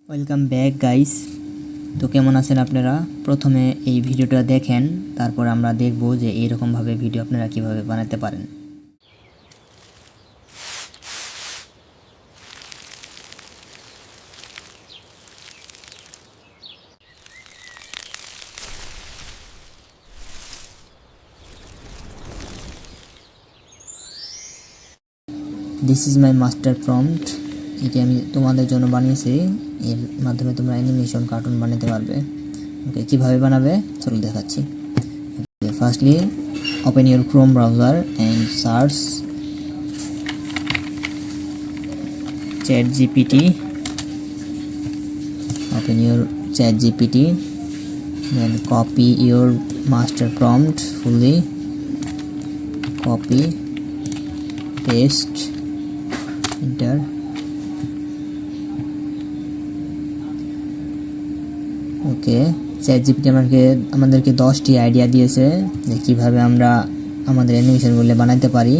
Welcome back guys. তো কেমন আছেন আপনারা? প্রথমে এই ভিডিওটা দেখেন, তারপর আমরা দেখব যে এইরকমভাবে ভিডিও আপনারা কিভাবে বানাতে পারেন। This is my master prompt. এটি আমি তোমাদের জন্য বানিয়েছি। এর মাধ্যমে তোমরা অ্যানিমেশন কার্টুন বানাতে পারবে। ওকে, কীভাবে বানাবে চলো দেখাচ্ছি। Firstly open your Chrome browser and search ChatGPT. Open your ChatGPT, then copy your master prompt fully, copy, paste, enter. Okay, ChatGPT আমাদেরকে 10টি আইডিয়া দিয়েছে যে কীভাবে আমরা আমাদের অ্যানিমেশনগুলো বানাতে পারি।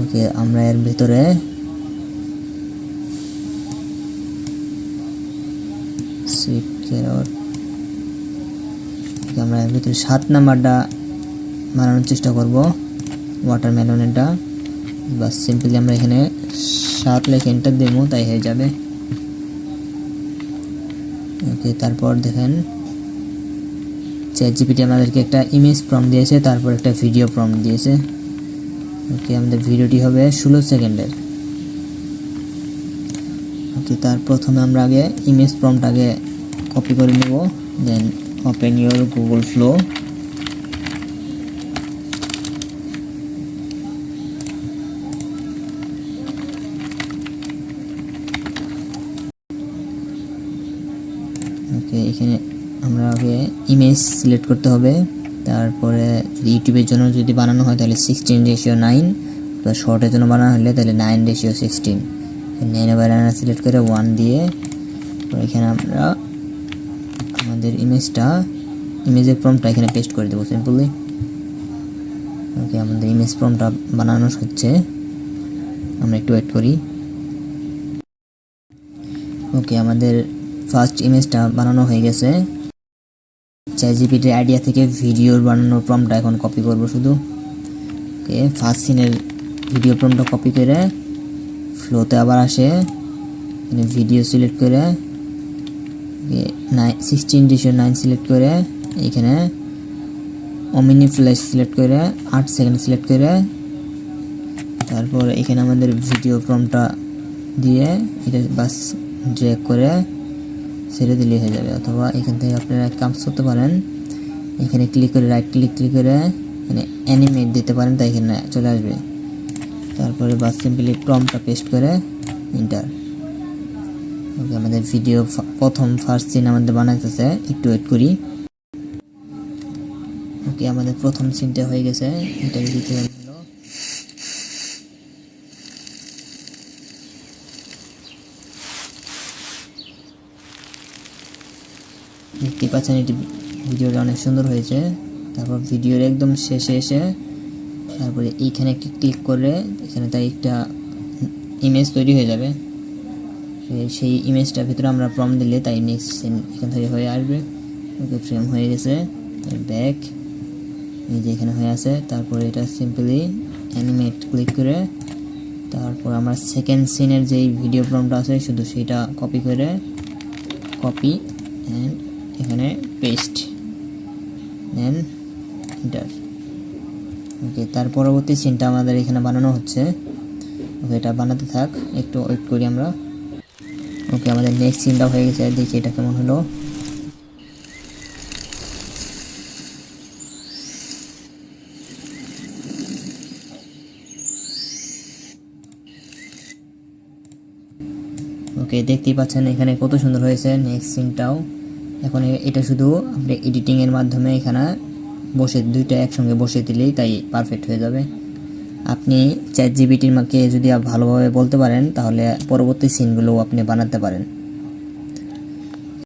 ওকে, আমরা এর ভিতরে আমরা এর ভিতরে 7 নাম্বারটা বানানোর চেষ্টা করব, ওয়াটারমেলনটা। বাস সিম্পলি আমরা এখানে 7 লিখে এন্টার দেব, তাই হয়ে যাবে। ওকে, তারপর দেখেন ChatGPT আমাদেরকে একটা ইমেজ প্রম্পট দিয়েছে, তারপর একটা ভিডিও প্রম্পট দিয়েছে। ওকে, আমাদের ভিডিওটি হবে 16 সেকেন্ডের। ওকে, তার প্রথমে আমরা আগে ইমেজ প্রম্পট আগে কপি করে নেব, then open your Google flow. Okay, এখানে আমরা আগে ইমেজ সিলেক্ট করতে হবে। তারপরে ইউটিউবের জন্য যদি বানানো হয় তাহলে 16:9, বা শর্টের জন্য বানানো হলে তাহলে 9:16। 9 সিলেক্ট করে 1 দিয়ে এখানে আমরা আমাদের ইমেজের প্রম্পটটা এখানে পেস্ট করে দেবো সিম্পলি। ওকে, আমাদের ইমেজ প্রম্পটটা বানানো হচ্ছে, আমরা একটু ওয়েট করি। ওকে, আমাদের ফার্স্ট ইমেজটা বানানো হয়ে গেছে। ChatGPT আইডিয়া থেকে ভিডিওর বানানোর প্রম্পটটা এখন কপি করব শুধু। ওকে, ফার্স্ট সিনের ভিডিও প্রম্পটটা কপি করে ফ্লোতে আবার আসে, এখানে ভিডিও সিলেক্ট করে 16:9 সিলেক্ট করে এখানে ওমিনি ফ্ল্যাশ সিলেক্ট করে 8 সেকেন্ড সিলেক্ট করে তারপর এখানে আমাদের ভিডিও প্রম্পটটা দিয়ে এটা বাস ড্র্যাগ করে ছেড়ে দিলে হয়ে যাবে। অথবা এখান থেকে আপনারা কাজ করতে পারেন, এখানে ক্লিক করে রাইট ক্লিক করে এখানে অ্যানিমেট দিতে পারেন, তাই এখানে চলে আসবে। তারপরে বাস সিম্পলি প্রম্পটটা পেস্ট করে এন্টার। ওকে, আমাদের ভিডিও প্রথম ফার্স্ট সিন আমাদের বানাইতেছে, একটু ওয়েট করি। ওকে, আমাদের প্রথম সিনটা হয়ে গেছে, এটা দিতে হলো। দেখতে পাচ্ছেন এটি ভিডিওটা অনেক সুন্দর হয়েছে। তারপর ভিডিওর একদম শেষে এসে তারপরে এইখানে একটি ক্লিক করে এখানে তাই একটা ইমেজ তৈরি হয়ে যাবে। সেই ইমেজটার ভিতরে আমরা প্রম্পট দিলে তাই নেক্সট সিন এখান থেকে হয়ে আসবে। ওকে, ফ্রেম হয়ে গেছে, ব্যাক এই যে এখানে হয়ে আছে। তারপরে এটা সিম্পলি অ্যানিমেট ক্লিক করে তারপর আমরা সেকেন্ড সিনের যেই ভিডিও প্রম্পটটা আছে শুধু সেটা কপি করে কপি অ্যান্ড এখানে পেস্ট, দেন এন্টার। ওকে, তার পরবর্তী সিনটা আমাদের এখানে বানানো হচ্ছে। ওকে, এটা বানাতে থাক, একটু ওয়েট করি আমরা। ওকে, আমাদের নেক্সট সিনটা হয়ে গেছে, দেখি এটা কেমন হলো। ওকে, দেখতেই পাচ্ছেন এখানে কত সুন্দর হয়েছে নেক্সট সিনটাও। এখন এটা শুধু আপনি এডিটিংয়ের মাধ্যমে এখানে বসে দুইটা একসঙ্গে বসে দিলেই তাই পারফেক্ট হয়ে যাবে। আপনি ChatGPT-কে যদি ভালোভাবে বলতে পারেন তাহলে পরবর্তী সিনগুলোও আপনি বানাতে পারেন।